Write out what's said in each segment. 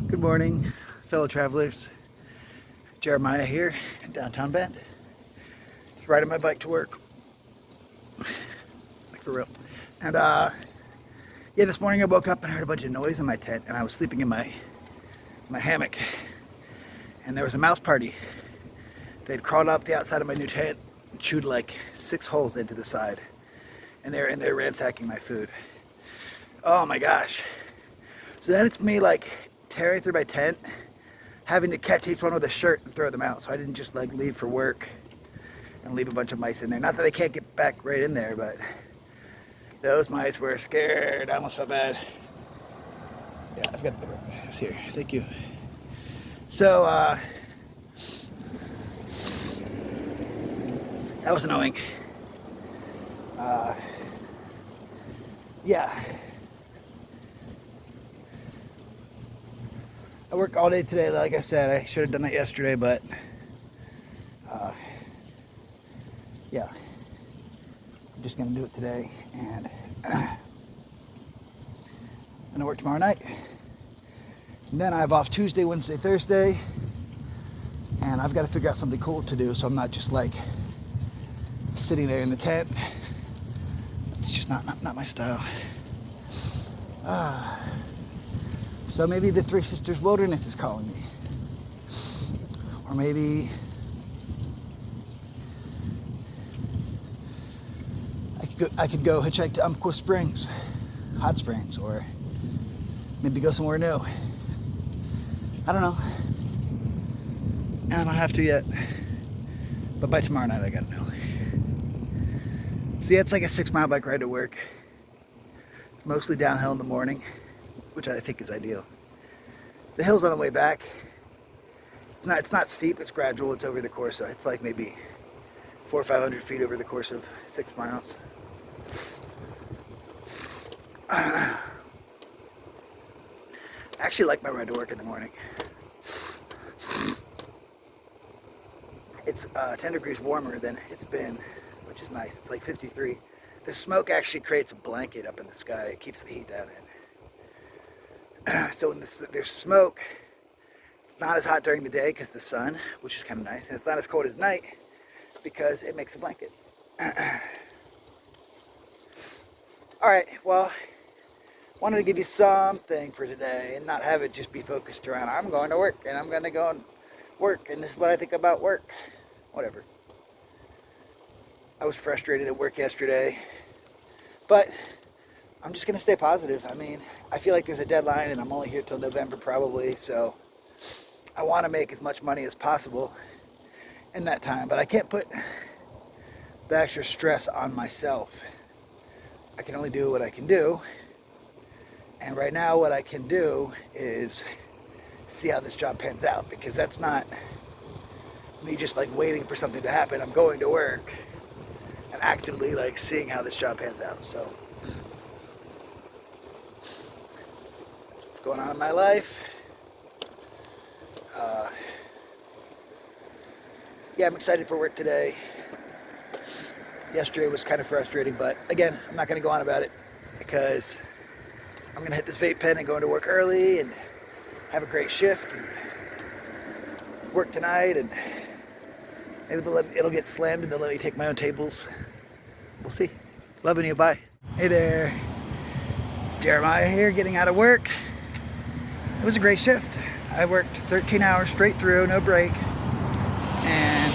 Good morning, fellow travelers. Jeremiah here in downtown Bend. Just riding my bike to work, like for real. And yeah, this morning I woke up and heard a bunch of noise in my tent, and I was sleeping in my hammock, and there was a mouse party. They'd crawled up the outside of my new tent, and chewed like 6 holes into the side, and they're in there ransacking my food. Oh my gosh! So then it's me like tearing through my tent, having to catch each one with a shirt and throw them out. So I didn't just like leave for work and leave a bunch of mice in there. Not that they can't get back right in there, but those mice were scared. I almost felt bad. Yeah, I've got the mice here. Thank you. So that was annoying. Yeah. I work all day today, like I said. I should have done that yesterday, but yeah, I'm just gonna do it today, and then I work tomorrow night. And then I have off Tuesday, Wednesday, Thursday, and I've got to figure out something cool to do, so I'm not just like sitting there in the tent. It's just not my style. So maybe the Three Sisters Wilderness is calling me. Or maybe I could go hitchhike to Umpqua Springs, Hot Springs, or maybe go somewhere new. I don't know. And I don't have to yet. But by tomorrow night I gotta know. See, it's like a 6-mile bike ride to work. It's mostly downhill in the morning, which I think is ideal. The hill's on the way back. It's not steep, it's gradual, it's over the course, so it's like maybe 400 or 500 feet over the course of 6 miles. I actually like my ride to work in the morning. It's 10 degrees warmer than it's been, which is nice. It's like 53. The smoke actually creates a blanket up in the sky. It keeps the heat down in. So when there's smoke, it's not as hot during the day because the sun, which is kind of nice, and it's not as cold as night because it makes a blanket. All right, well, wanted to give you something for today and not have it just be focused around I'm going to work and I'm going to go and work and this is what I think about work. Whatever. I was frustrated at work yesterday, but I'm just going to stay positive. I mean, I feel like there's a deadline and I'm only here till November probably, so I want to make as much money as possible in that time, but I can't put the extra stress on myself. I can only do what I can do, and right now what I can do is see how this job pans out, because that's not me just like waiting for something to happen. I'm going to work and actively like seeing how this job pans out. So that's what's going on in my life. Yeah, I'm excited for work today. Yesterday was kind of frustrating, but again, I'm not going to go on about it because I'm going to hit this vape pen and go into work early and have a great shift and work tonight, and maybe it'll get slammed and they'll let me take my own tables. We'll see. Loving you. Bye. Hey there. It's Jeremiah here getting out of work. It was a great shift. I worked 13 hours straight through, no break, and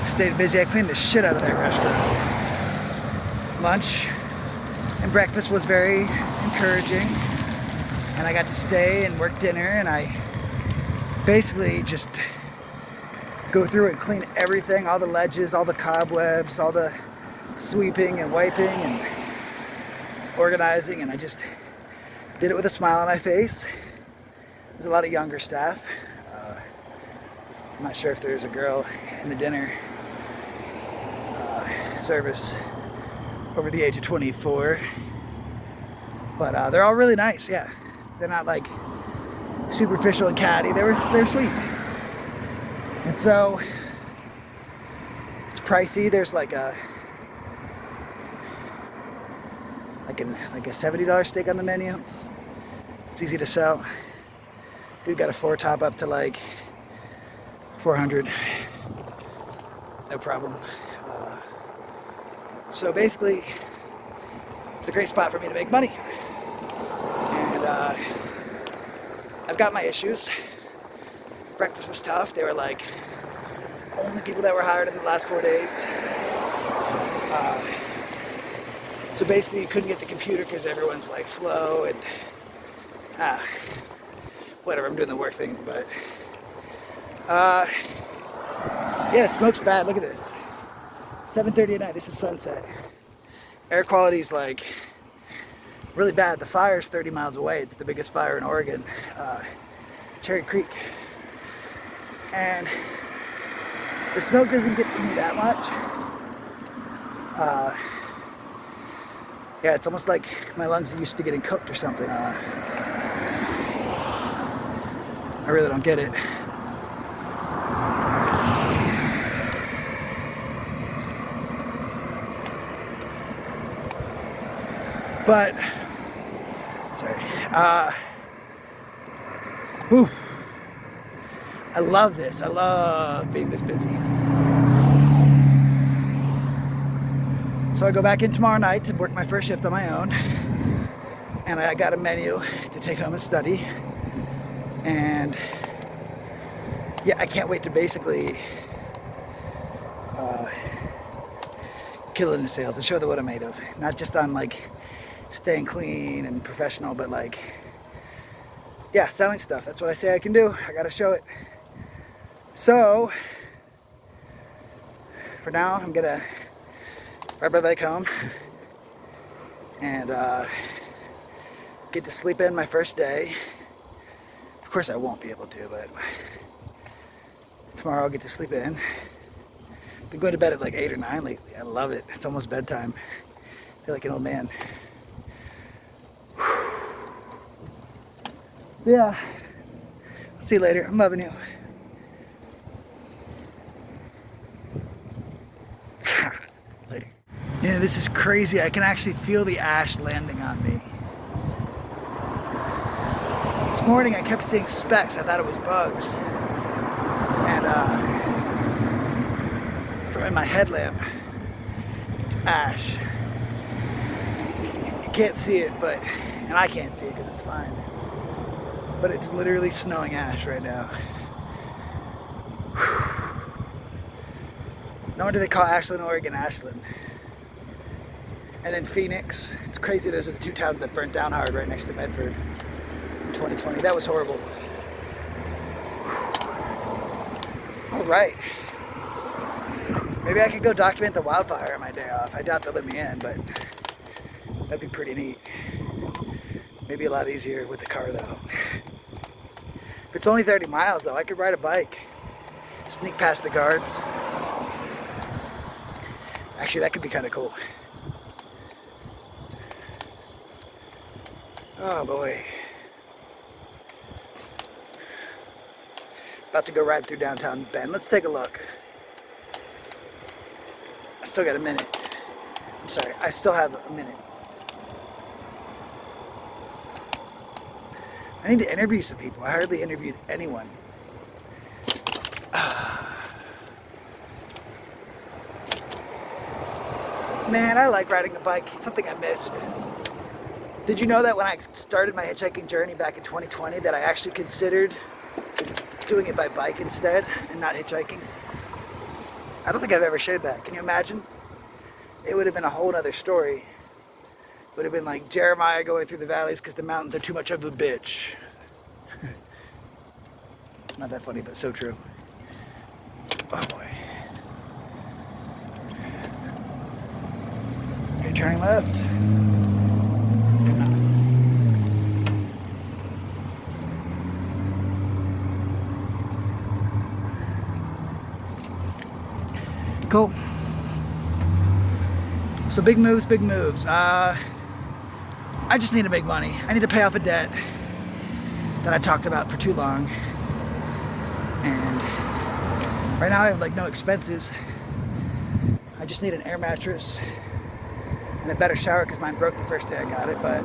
stayed busy. I cleaned the shit out of that restaurant. Lunch and breakfast was very encouraging, and I got to stay and work dinner, and I basically just go through and clean everything, all the ledges, all the cobwebs, all the sweeping and wiping and organizing, and I just did it with a smile on my face. There's a lot of younger staff. I'm not sure if there's a girl in the dinner service over the age of 24, but they're all really nice. Yeah, they're not like superficial and catty. They're sweet. And so it's pricey. There's like a $70 steak on the menu. It's easy to sell. Dude got a 4 top up to like 400. No problem. So basically, it's a great spot for me to make money. And I've got my issues. Breakfast was tough. They were like only people that were hired in the last 4 days. So basically you couldn't get the computer because everyone's like slow and whatever, I'm doing the work thing, but yeah, smoke's bad. Look at this. 7:30 at night. This is sunset. Air quality is like really bad. The fire's 30 miles away. It's the biggest fire in Oregon, Cherry Creek. And the smoke doesn't get to me that much. Yeah, it's almost like my lungs are used to getting cooked or something. I really don't get it. But, sorry. Whew. I love this. I love being this busy. So I go back in tomorrow night to work my first shift on my own. And I got a menu to take home and study. And yeah, I can't wait to basically kill it in sales and show them what I'm made of. Not just on like staying clean and professional, but like, yeah, selling stuff. That's what I say I can do. I gotta show it. So, for now, I'm gonna ride my bike home and get to sleep in my first day. Of course I won't be able to, but tomorrow I'll get to sleep in. Been going to bed at like 8 or 9 lately. I love it. It's almost bedtime. I feel like an old man. So yeah, I'll see you later. I'm loving you. Later. Yeah, this is crazy. I can actually feel the ash landing on me. This morning I kept seeing specks. I thought it was bugs. And from in my headlamp, it's ash. You can't see it, but, and I can't see it because it's fine. But it's literally snowing ash right now. No wonder they call Ashland, Oregon, Ashland. And then Phoenix. It's crazy, those are the 2 towns that burnt down hard right next to Medford in 2020. That was horrible. All right. Maybe I could go document the wildfire on my day off. I doubt they'll let me in, but that'd be pretty neat. Maybe a lot easier with the car though. If it's only 30 miles though, I could ride a bike. Sneak past the guards. Actually, that could be kind of cool. Oh boy. About to go ride through downtown Bend. Let's take a look. I still got a minute. I'm sorry, I still have a minute. I need to interview some people. I hardly interviewed anyone. Man, I like riding a bike. It's something I missed. Did you know that when I started my hitchhiking journey back in 2020 that I actually considered doing it by bike instead and not hitchhiking? I don't think I've ever shared that. Can you imagine? It would have been a whole other story. Would have been like Jeremiah going through the valleys because the mountains are too much of a bitch. Not that funny, but so true. Oh boy. You're turning left. You're not. Cool. So big moves, big moves. I just need to make money. I need to pay off a debt that I talked about for too long. And right now I have like no expenses. I just need an air mattress and a better shower because mine broke the first day I got it, but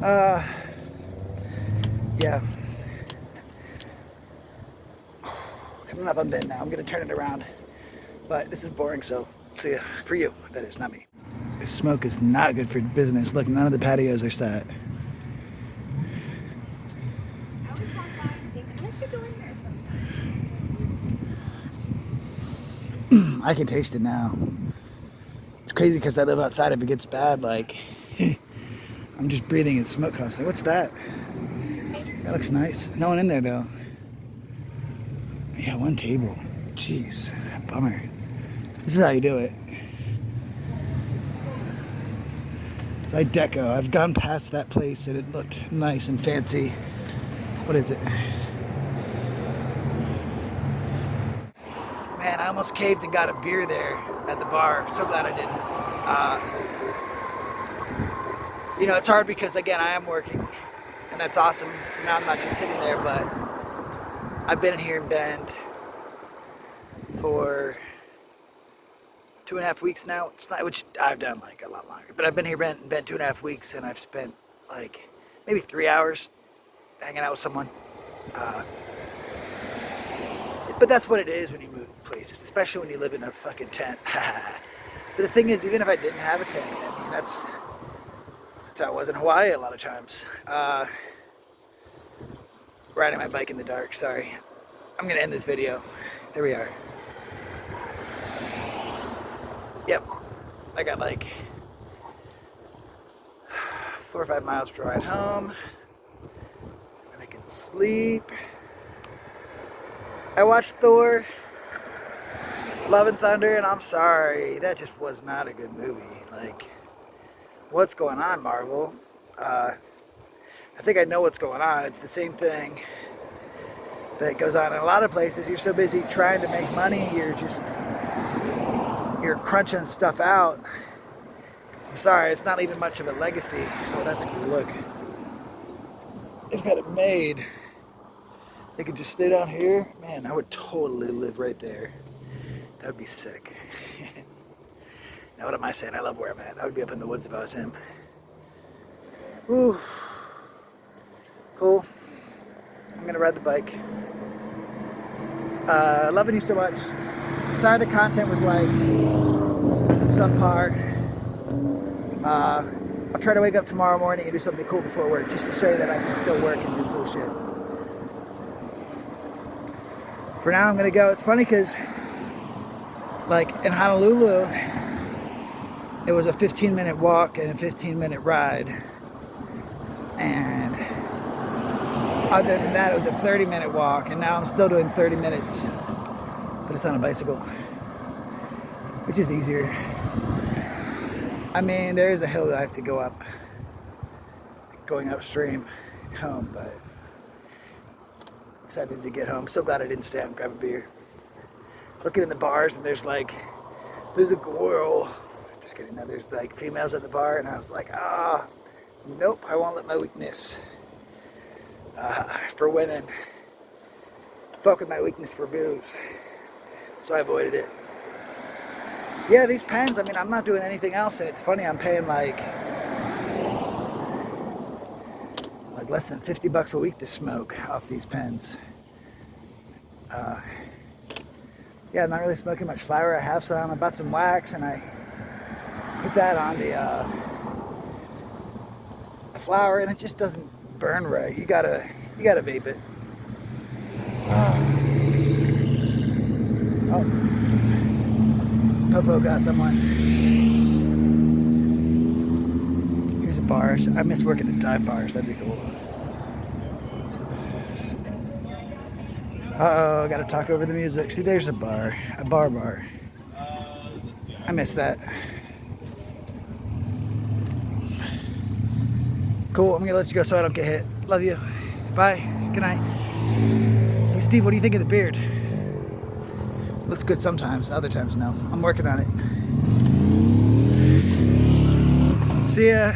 Yeah. Coming up on Ben now. I'm gonna turn it around. But this is boring, so see ya. For you, that is, not me. This smoke is not good for business. Look, none of the patios are set. I always walk by and think, I should go in there sometime. I can taste it now. It's crazy because I live outside. If it gets bad, like, I'm just breathing in smoke constantly. What's that? That looks nice. No one in there, though. Yeah, one table. Jeez, bummer. This is how you do it. Zydeco. I've gone past that place and it looked nice and fancy. What is it? Man, I almost caved and got a beer there at the bar. So glad I didn't. You know, it's hard because, again, I am working, and that's awesome. So now I'm not just sitting there, but I've been here in Bend for 2.5 weeks now. It's not, which I've done like a lot longer, but I've been here in Bend 2.5 weeks, and I've spent like maybe 3 hours hanging out with someone. But that's what it is when you move places, especially when you live in a fucking tent. But the thing is, even if I didn't have a tent, I mean, that's how it was in Hawaii a lot of times. Riding my bike in the dark, sorry. I'm gonna end this video. There we are. Yep, I got like 4 or 5 miles to ride home, and I can sleep. I watched Thor, Love and Thunder, and I'm sorry, that just was not a good movie. Like, what's going on, Marvel? I think I know what's going on. It's the same thing that goes on in a lot of places. You're so busy trying to make money, you're crunching stuff out. I'm sorry, it's not leaving much of a legacy. Oh, that's cool, look. They've got it made. They could just stay down here. Man, I would totally live right there. That would be sick. Now what am I saying? I love where I'm at. I would be up in the woods if I was him. Ooh. Cool. I'm gonna ride the bike. Loving you so much. Sorry the content was like subpar. I'll try to wake up tomorrow morning and do something cool before work, just to show you that I can still work and do cool shit. For now, I'm gonna go. It's funny because, like, in Honolulu, it was a 15-minute walk and a 15-minute ride. And other than that, it was a 30-minute walk. And now I'm still doing 30 minutes, but it's on a bicycle, which is easier. I mean, there is a hill that I have to go up, going upstream home, but excited to get home. So glad I didn't stay out and grab a beer. Looking in the bars, and there's a girl. Just kidding. No, there's like females at the bar, and I was like, nope, I won't let my weakness for women fuck with my weakness for booze. So I avoided it. Yeah, these pens, I mean, I'm not doing anything else, and it's funny, I'm paying like less than $50 a week to smoke off these pens. Yeah, I'm not really smoking much flower. I have some. I bought some wax, and I put that on the flower, and it just doesn't burn right. You gotta vape it. Oh, Popo got someone. Here's a bar. I miss working at dive bars. That'd be cool. Uh-oh, I gotta talk over the music. See, there's a bar. A bar. I miss that. Cool, I'm gonna let you go so I don't get hit. Love you. Bye. Good night. Hey, Steve, what do you think of the beard? Looks good sometimes, other times no. I'm working on it. See ya.